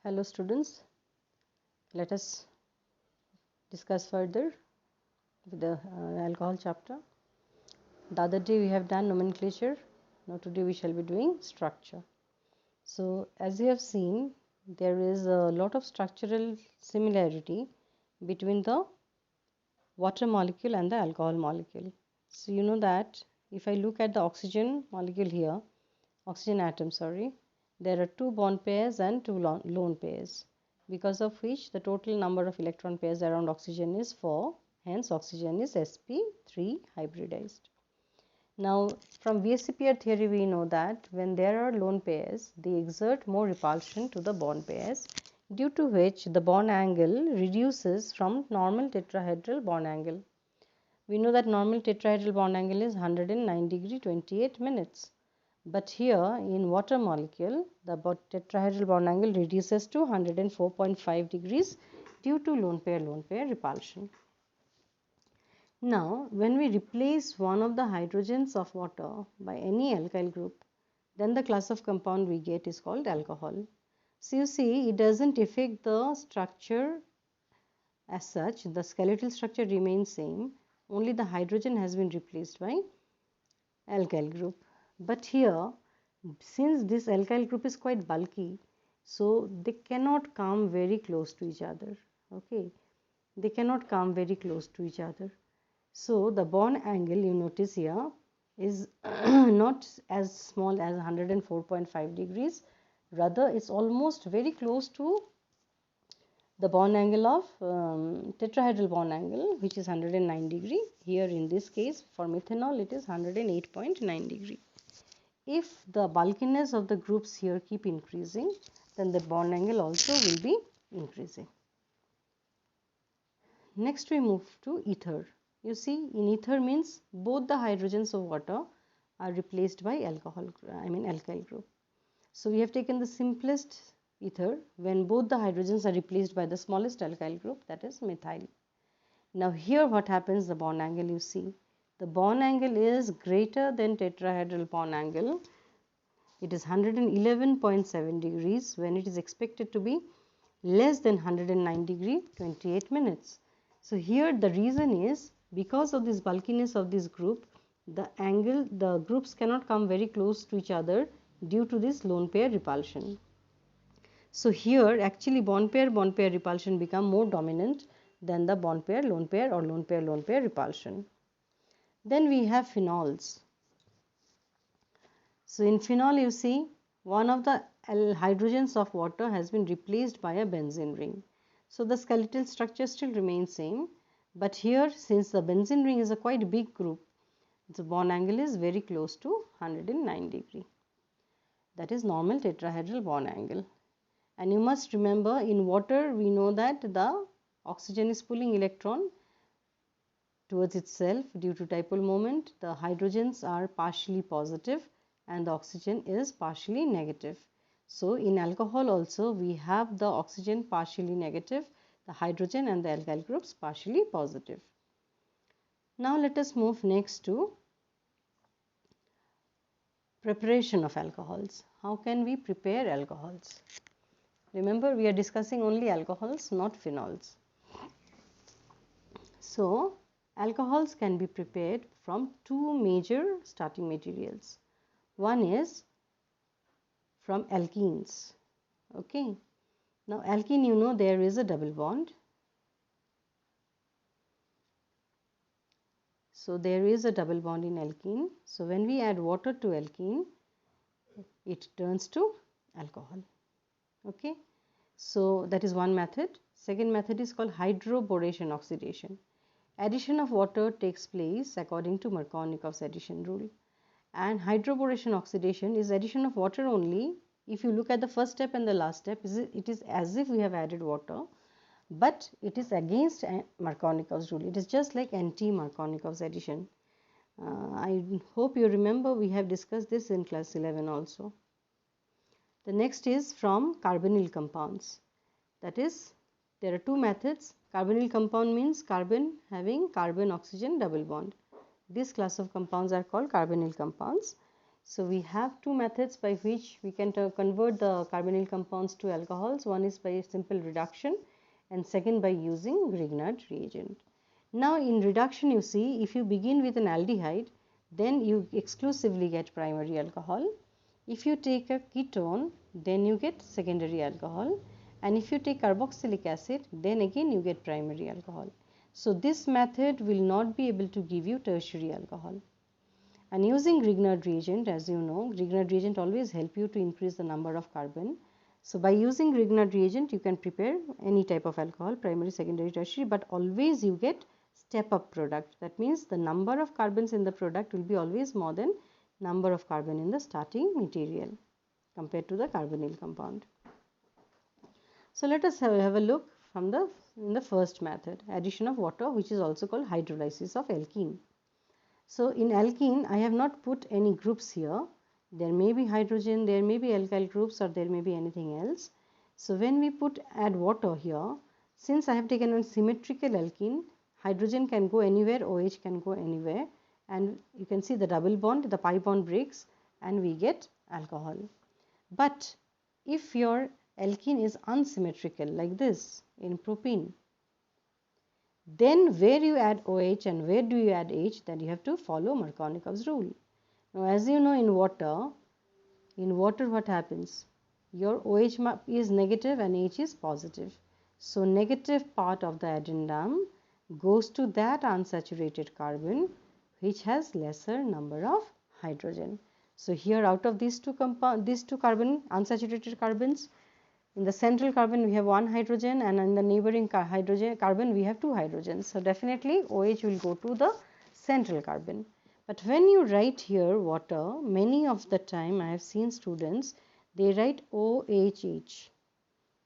Hello students, let us discuss further with the alcohol chapter. The other day we have done nomenclature, now today we shall be doing structure. So as you have seen, there is a lot of structural similarity between the water molecule and the alcohol molecule. So you know that if I look at the oxygen molecule here, oxygen atom there are two bond pairs and two lone pairs, because of which the total number of electron pairs around oxygen is 4, hence oxygen is sp3 hybridized. Now from VSC pair theory we know that when there are lone pairs they exert more repulsion to the bond pairs, due to which the bond angle reduces from normal tetrahedral bond angle. We know that normal tetrahedral bond angle is 109 degree 28 minutes. But here in water molecule, the tetrahedral bond angle reduces to 104.5 degrees due to lone pair repulsion. Now, when we replace one of the hydrogens of water by any alkyl group, then the class of compound we get is called alcohol. So you see, it doesn't affect the structure as such. The skeletal structure remains same, only the hydrogen has been replaced by alkyl group. But here, since this alkyl group is quite bulky, so they cannot come very close to each other. Okay, they cannot come very close to each other. So the bond angle you notice here is not as small as 104.5 degrees, rather it's almost very close to the bond angle of tetrahedral bond angle, which is 109 degree. Here in this case for methanol it is 108.9 degree. If the bulkiness of the groups here keep increasing, then the bond angle also will be increasing. Next we move to ether. You see, in ether means both the hydrogens of water are replaced by alkyl group. So we have taken the simplest ether when both the hydrogens are replaced by the smallest alkyl group, that is methyl. Now here what happens, the bond angle you see, the bond angle is greater than tetrahedral bond angle. It is 111.7 degrees when it is expected to be less than 109 degree 28 minutes. So here the reason is because of this bulkiness of this group, the groups cannot come very close to each other due to this lone pair repulsion. So here actually bond pair repulsion become more dominant than the bond pair lone pair or lone pair repulsion. Then we have phenols. So in phenol you see one of the hydrogens of water has been replaced by a benzene ring. So the skeletal structure still remains same, but here since the benzene ring is a quite big group, the bond angle is very close to 109 degree. That is normal tetrahedral bond angle. And you must remember, in water we know that the oxygen is pulling electron towards itself due to dipole moment. The hydrogens are partially positive and the oxygen is partially negative. So in alcohol also we have the oxygen partially negative, the hydrogen and the alkyl groups partially positive. Now let us move next to preparation of alcohols. How can we prepare alcohols? Remember, we are discussing only alcohols, not phenols. So alcohols can be prepared from two major starting materials. One is from alkenes. Okay. Now alkene, you know, there is a double bond. So there is a double bond in alkene. So when we add water to alkene, it turns to alcohol. Okay. So that is one method. Second method is called hydroboration oxidation. Addition of water takes place according to Markovnikov's addition rule. And hydroboration oxidation is addition of water only. If you look at the first step and the last step, it is as if we have added water, but it is against Markovnikov's rule. It is just like anti-Markovnikov's addition. I hope you remember we have discussed this in class 11 also. The next is from carbonyl compounds. That is, there are two methods. Carbonyl compound means carbon having carbon-oxygen double bond. This class of compounds are called carbonyl compounds. So we have two methods by which we can convert the carbonyl compounds to alcohols. One is by simple reduction and second by using Grignard reagent. Now in reduction, you see, if you begin with an aldehyde, then you exclusively get primary alcohol. If you take a ketone, then you get secondary alcohol, and if you take carboxylic acid, then again you get primary alcohol. So this method will not be able to give you tertiary alcohol. And using Grignard reagent, as you know, Grignard reagent always help you to increase the number of carbon. So by using Grignard reagent, you can prepare any type of alcohol, primary, secondary, tertiary, but always you get step up product. That means the number of carbons in the product will be always more than number of carbon in the starting material compared to the carbonyl compound. So let us have a look from in the first method, addition of water, which is also called hydrolysis of alkene. So in alkene, I have not put any groups here. There may be hydrogen, there may be alkyl groups, or there may be anything else. So when we add water here, since I have taken a symmetrical alkene, hydrogen can go anywhere, OH can go anywhere, and you can see the double bond, the pi bond breaks, and we get alcohol. But if your alkene is unsymmetrical like this in propene, then where you add OH and where do you add H, then you have to follow Markovnikov's rule. Now as you know, in water what happens? Your OH is negative and H is positive. So negative part of the addendum goes to that unsaturated carbon which has lesser number of hydrogen. So here out of these two carbon, unsaturated carbons, in the central carbon we have one hydrogen, and in the neighboring carbon we have two hydrogens. So definitely OH will go to the central carbon. But when you write here water, many of the time I have seen students, they write OHH.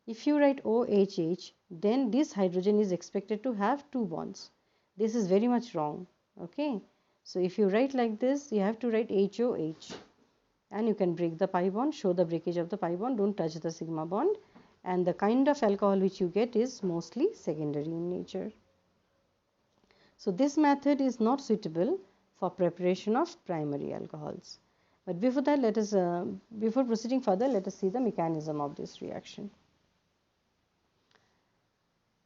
If you write OHH, then this hydrogen is expected to have two bonds. This is very much wrong. Okay. So if you write like this, you have to write HOH. And you can break the pi bond, show the breakage of the pi bond, don't touch the sigma bond, and the kind of alcohol which you get is mostly secondary in nature. So this method is not suitable for preparation of primary alcohols. But before that, before proceeding further, let us see the mechanism of this reaction.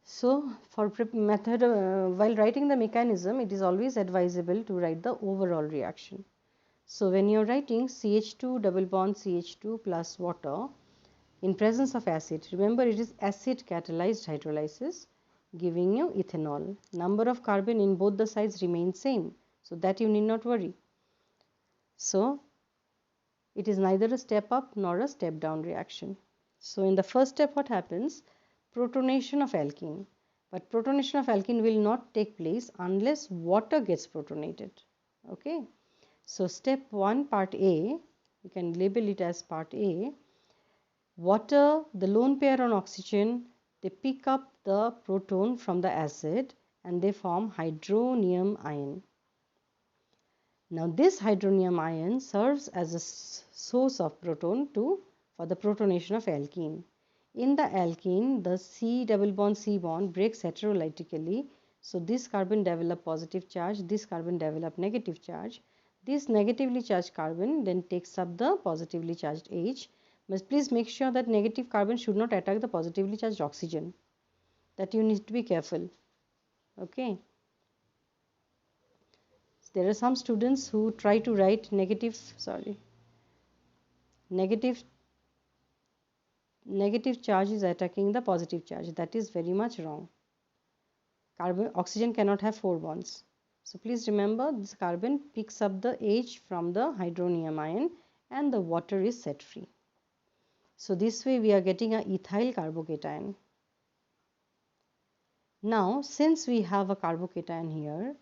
So for method, while writing the mechanism, it is always advisable to write the overall reaction. So when you are writing CH2 double bond CH2 plus water in presence of acid, remember it is acid catalyzed hydrolysis giving you ethanol. Number of carbon in both the sides remain same, so that you need not worry. So it is neither a step up nor a step down reaction. So in the first step what happens? Protonation of alkene. But protonation of alkene will not take place unless water gets protonated. Okay. So step 1, part A, you can label it as part A. Water, the lone pair on oxygen, they pick up the proton from the acid and they form hydronium ion. Now this hydronium ion serves as a source of proton for the protonation of alkene. In the alkene, the C double bond C bond breaks heterolytically. So this carbon develop positive charge, this carbon develop negative charge. This negatively charged carbon then takes up the positively charged H. But please make sure that negative carbon should not attack the positively charged oxygen. That you need to be careful. Okay. There are some students who try to write negative charge is attacking the positive charge. That is very much wrong. Oxygen cannot have 4 bonds. So please remember, this carbon picks up the H from the hydronium ion and the water is set free. So this way we are getting a ethyl carbocation. Now since we have a carbocation here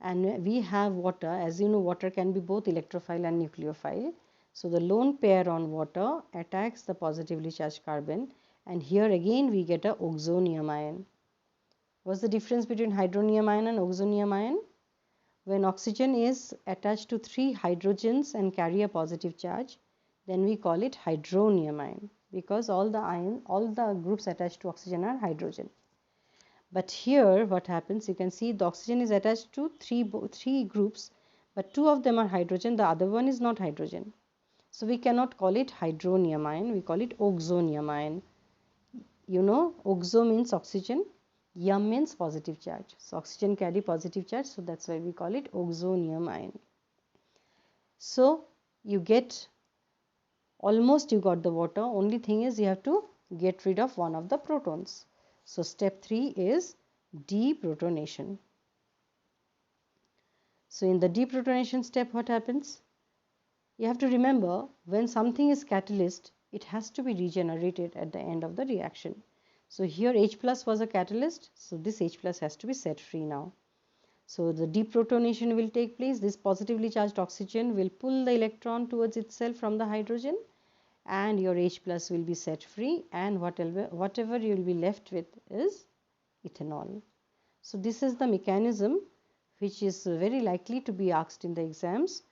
and we have water, as you know, water can be both electrophile and nucleophile. So the lone pair on water attacks the positively charged carbon, and here again we get a oxonium ion. What's the difference between hydronium ion and oxonium ion? When oxygen is attached to 3 hydrogens and carry a positive charge, then we call it hydronium ion, because all the groups attached to oxygen are hydrogen. But here what happens, you can see the oxygen is attached to three groups, but 2 of them are hydrogen, the other one is not hydrogen. So we cannot call it hydronium ion, we call it oxonium ion. You know, oxo means oxygen, yum means positive charge. So oxygen carry positive charge, so that's why we call it oxonium ion. So you get, almost you got the water, only thing is you have to get rid of one of the protons. So step 3 is deprotonation. So in the deprotonation step, what happens? You have to remember, when something is catalyst, it has to be regenerated at the end of the reaction. So here H plus was a catalyst, so this H plus has to be set free now. So the deprotonation will take place. This positively charged oxygen will pull the electron towards itself from the hydrogen, and your H plus will be set free, and whatever you will be left with is ethanol. So this is the mechanism which is very likely to be asked in the exams,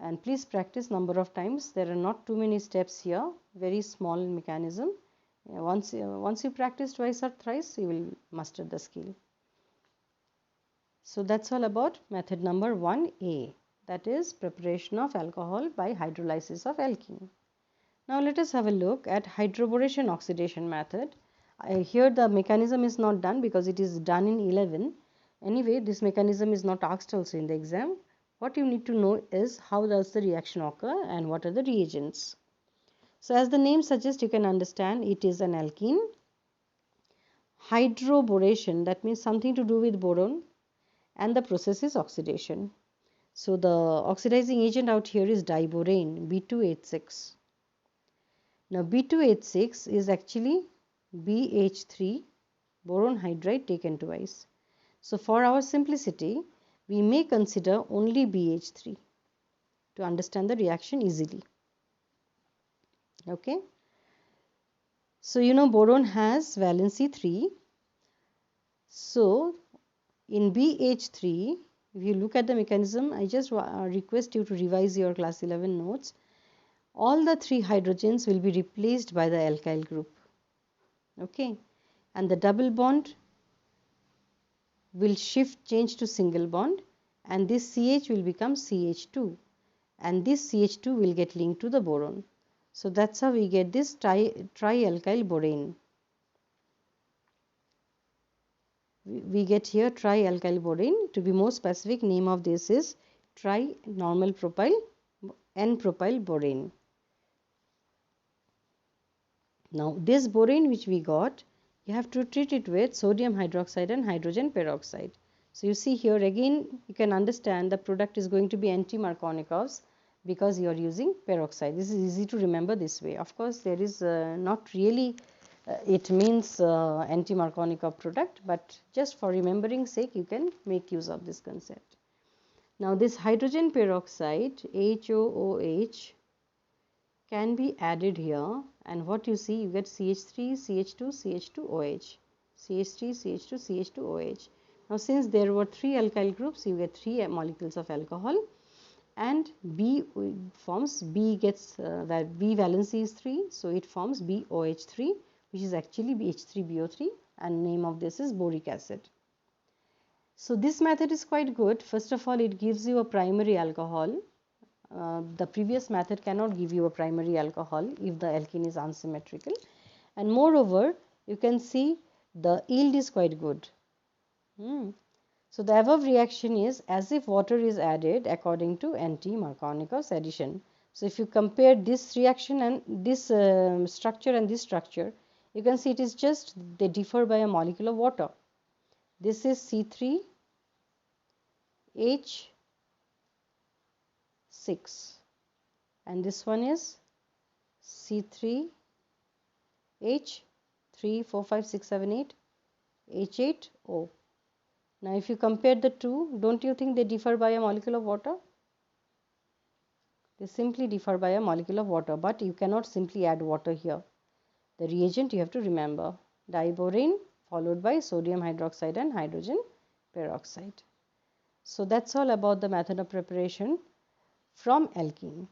and please practice number of times. There are not too many steps here, very small mechanism. Once you practice twice or thrice, you will master the skill. So that's all about method number 1A, that is preparation of alcohol by hydrolysis of alkene. Now let us have a look at hydroboration oxidation method. Here the mechanism is not done because it is done in 11. Anyway, this mechanism is not asked also in the exam. What you need to know is how does the reaction occur and what are the reagents. So as the name suggests, you can understand it is an alkene. Hydroboration, that means something to do with boron, and the process is oxidation. So the oxidizing agent out here is diborane, B2H6. Now B2H6 is actually BH3 boron hydride taken twice. So for our simplicity, we may consider only BH3 to understand the reaction easily. Okay. So you know boron has valency 3. So in BH3, if you look at the mechanism, I just request you to revise your class 11 notes. All the 3 hydrogens will be replaced by the alkyl group. Okay. And the double bond will change to single bond, and this CH will become CH2, and this CH2 will get linked to the boron. So that's how we get this trialkyl borane. We get here trialkyl borane. To be more specific, name of this is tri-normal propyl N-propyl borane. Now this borane which we got, you have to treat it with sodium hydroxide and hydrogen peroxide. So you see here again, you can understand the product is going to be anti-Markovnikov's because you are using peroxide. This is easy to remember this way. Of course, there is not really, it means anti-Markovnikov product, but just for remembering sake, you can make use of this concept. Now this hydrogen peroxide, HOOH, can be added here, and what you see, you get CH3, CH2, CH2OH, CH3, CH2, CH2OH. Now since there were 3 alkyl groups, you get 3 molecules of alcohol, and B forms, B gets B valency is 3, so it forms BOH3, which is actually BH3BO3, and name of this is boric acid. So this method is quite good. First of all, it gives you a primary alcohol. The previous method cannot give you a primary alcohol if the alkene is unsymmetrical, and moreover you can see the yield is quite good. So the above reaction is as if water is added according to anti-Markovnikov's addition. So if you compare this reaction and this structure and this structure, you can see it is just they differ by a molecule of water. This is C3H6 and this one is C3H34567 H8O. Now if you compare the two, don't you think they differ by a molecule of water? They simply differ by a molecule of water, but you cannot simply add water here. The reagent you have to remember, diborane followed by sodium hydroxide and hydrogen peroxide. So that's all about the method of preparation from alkene.